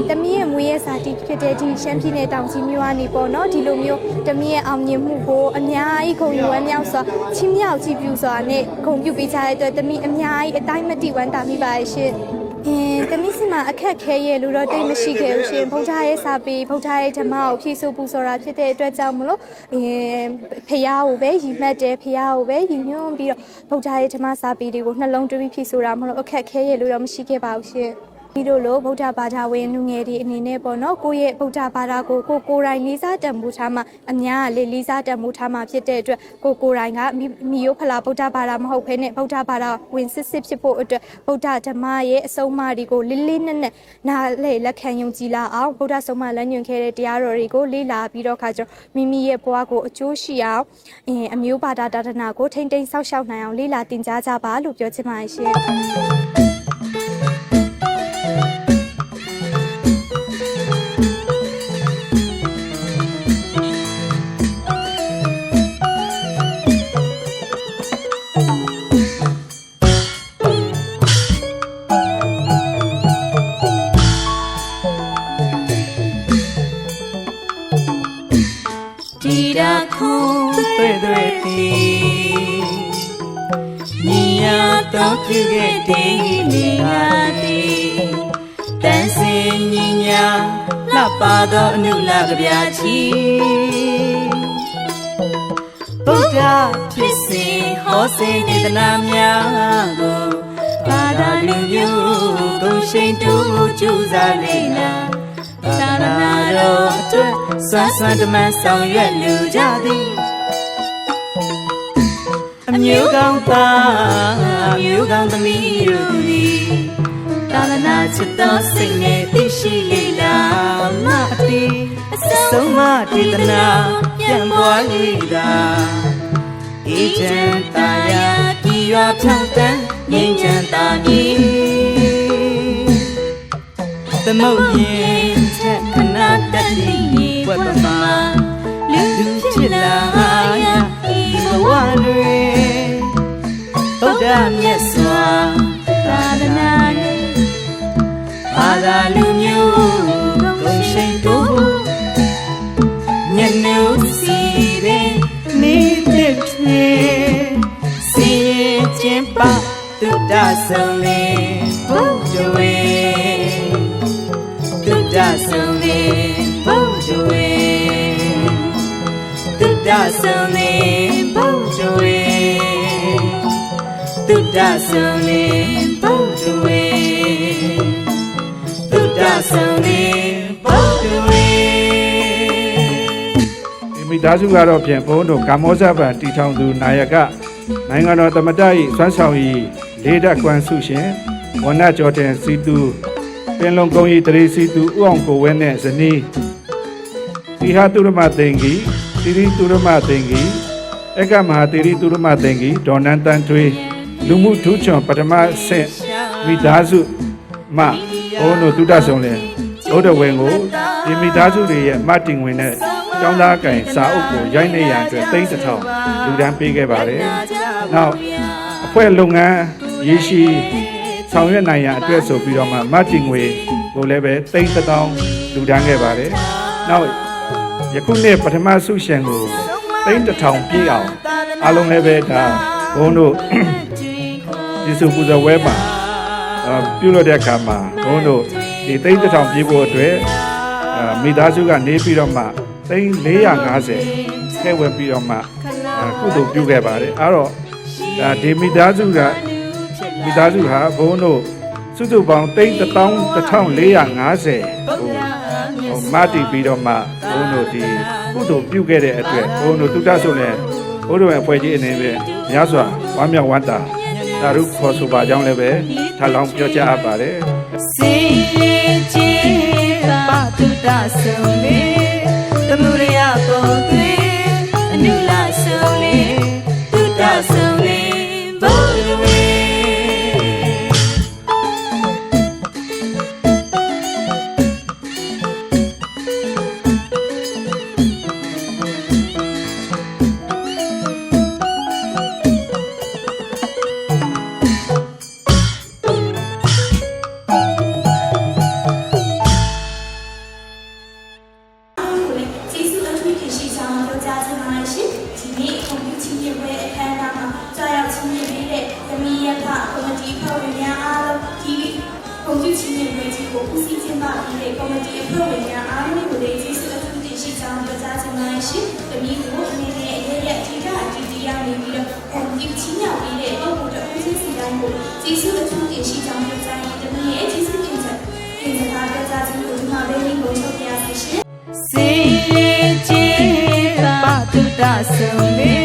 တမီးရဲ့မွေးရဲ့စာတီဖြစ်တဲ့ဒီရှမ်းပြည်နယ်တောင်ကြီးမြို့ကနေပေါ့နော်ဒီလိုမျိုးတမီးရဲ့အောင်မြင်မှုကိုအများကြီးဂုဏ်ယူဝမ်းမြောက်စွာချီးမြှောက်ကြည်ပြုစွာနဲ့ဂုဏ်ပြုပေးကြတဲ့အတွက်တမီးအများကြီးအတိုင်းမတိဝမ်းသာမိပါရှင်တမီးစမှာအခက်ခဲရဲ့လူတော့တိတ်မရှိခဲ့ဘူးရှင်ဗုဒ္ဓရဲ့စာပေဗုဒ္ဓရဲ့ဓမ္မကိုဖြည့်ဆို့ပူဇော်တာဖြစ်တဲ့အတွက်ကြောင့်မလို့ဖယားကိုပဲရည်မှတ်တယ်ဖယားကိုပဲရည်ညွှန်းပြီးတော့ဗုဒ္ဓရဲ့ဓမ္မစာပေတွေကိုနှလုံးသွင်းဖြည့်ဆိုတာမလို့အခက်ခဲရဲ့လူတော့မရှိခဲ့ပါဘူးရှင်ဒီလိုလိုဗုဒ္ဓဘာသာဝင်လူငယ်တွေအနေနဲ့ပေါ့နော်ကိုယ့်ရဲ့ဗုဒ္ဓဘာသာကိုကိုယ်တိုင်လေးစားတန်ဖိုးထားမှအများကလေးစားတန်ဖိုးထားမှဖြစ်တဲ့အတွက်ကိုယ်တိုင်ကမိယိုဖလာဗုဒ္ဓဘာသာမဟုတ်ဘဲနဲ့ဗုဒ္ဓဘာသာဝင်စစ်ဖြစ်ဖို့အတွက်ဗုဒ္ဓဓမ္မရဲ့အဆုံးအမတွေကိုလေးနက်နားလေလက်ခံယုံကြည်လာအောင်ဗုဒ္ဓဆုံးမလမ်းညွှန်ခဲ့တဲ့တရားတော်တွေကိုလေ့လာပြီးတော့ခါကျမိမိရဲ့ဘဝကိုအကျိုးရှိအောင်အမျိုးဘာသာတာသနာကိုထိမ့်သိမ်းဆောက်ရှောက်နိုင်အောင်လေ့လာသင်ကြားကြပါလို့ပြောချင်ပါတယ်ရှင်တော့ပြုခဲ့တဲ့နေရာတီတန်စင်ညီညာလှပါသောအနုလကဗျာချီဗုဒ္ဓဖြစ်စဉ်ဟောစေဒေသနာများကိုဘာသာလူမျိုးကိုရှိန်တူကျူစားလေနာသာရဏတော်အတွက်စွမ်းစွမ်းတမန်ဆောင်ရွက်လူကြသည်အမျိုးကောင်းသားအမျိုးကောင်းသမီးတို့သည်သာသနာချစ်သောစိတ်နဲ့သိရှိလေလာမအတိအဆုံးမဒေသနာပြန်ပွား၍သာအေးချမ်းသာယာပြည်ရွာဖြောင်းတန်းငြိမ်းချမ်းသာမည်သမုတ်ရင်ချက်ခဏတတ်သည်ဘဝမှာလူဖြစ်လာရာဤဘဝတွင်ဗုဒ္ဓမြတ်စွာသာသနာနဲ့ဘာသာလူမျိုးကိုရှိန်တို့ညနေစီတဲ့နေတဲ့ထွေစီရင်ခြင်းပါတုဒ္ဒဆုံးလေဘုရားဝေတုဒ္ဒဆုံးလေဘုရားဝေတုဒ္ဒဆုံးလေဘုရားဝေတုဒ္ဒဆုံးလေဘုရားဝေတုဒ္ဒဆုံးလေဘုရားဝေဒီမိသားစုကတော့ဖြင့်ဘုန်းတို့ကာမောဇဗံတီထောင်သူနာယကနိုင်ငံတော်သမ္မတ၏စွမ်းဆောင်၏လေးဓာတ်ကွမ်းစုရှင်ဝဏ္ဏကျော်တင်စီသူပင်လုံကုန်း၏တရေစီသူဥအောင်ကိုဝဲနှင့်ဇနီးသီဟတုရမသိင်္ဂီတိရိတုရမသိင်္ဂီအက္ကမဟာတိရိတုရမသိင်္ဂီဒေါ်နန်းတန်ထွေးလူမှုထူးချွန်ပထမဆင့်မိသားစုမှဘုန်းတို့တုဒ္ဒဆုံးလင်ဘုဒ္ဓဝေကိုဒီမိသားစုတွေရဲ့မတ်တင်ဝင်တဲ့ကျောင်းသားကင်စာအုပ်ကိုရိုက်နေရန်အတွက်သိန်းတစ်ထောင်လူဒန်းပေးခဲ့ပါတယ်။နောက်အဖွဲ့လုပ်ငန်းရရှိဆောင်ရွက်နိုင်ရန်အတွက်ဆိုပြီးတော့မှမတ်တင်ငွေကိုလည်းပဲသိန်းတစ်ထောင်လူဒန်းခဲ့ပါတယ်။နောက်ယခုနှစ်ပထမဆုရှင်ကိုသိန်းတစ်ထောင်ပြည့်အောင်အားလုံးလည်းပဲဒါဘုန်းတို့ဒီစုပူဇော်ဝဲမှာပြုလုပ်တဲ့အခါမှာဘုန်းတို့ဒီသိန်းတစ်ထောင်ပြည့်ဖို့အတွက်မိသားစုကနေပြီးတော့မှသိန်း450ထည့်ဝင်ပြီးတော့မှကုသိုလ်ပြုခဲ့ပါတယ်အဲ့တော့ဒီမိသားစုဟာဘုန်းတို့စုစုပေါင်းသိန်း1450ကိုမတည်ပြီးတော့မှဘုန်းတို့ဒီကုသိုလ်ပြုခဲ့တဲ့အတွက်ဘုန်းတို့တုဒ္ဒဆိုလည်းဘုန်းတို့ရဲ့အဖွဲ့ကြီးအနေနဲ့များစွာဝမ်းမြောက်ဝမ်းသာသာဓုခေါ်ဆိုပါကြောင်းလည်းပဲထပ်လောင်းပြောကြားအပ်ပါတယ်စေခြင်းပါတုဒ္ဒဆုံးလေသမုဒယကိုသွေအနုလဆုံးလေတုဒ္ဒဆုံးလေဘုရားဝေ င်းပပြီးတဲ့ကော်မတီအဖွဲ့ဝင်များအားလုံးကိုလည်းကျေးဇူးအထူးတင်ရှိကြောင်းပြောကြားချင်ပါတယ်ရှင်။တမီးကိုအနေနဲ့အရေးရအထူးတရားနေပြီးတော့ဒီချင်းရောက်ပြီးတဲ့ပုံပေါ်တစ်ခုချင်းစီတိုင်းကိုကျေးဇူးအထူးတင်ရှိကြောင်းပြောကြားရင်တမီးရဲ့ကျေးဇူးတင်ချက်တင်စကားပြောကြားခြင်းကိုဒီမှာပဲလေးကိုချုပ်ပြရစီရှင်။ စေချေပါတုဒ္ဒဆုံလေး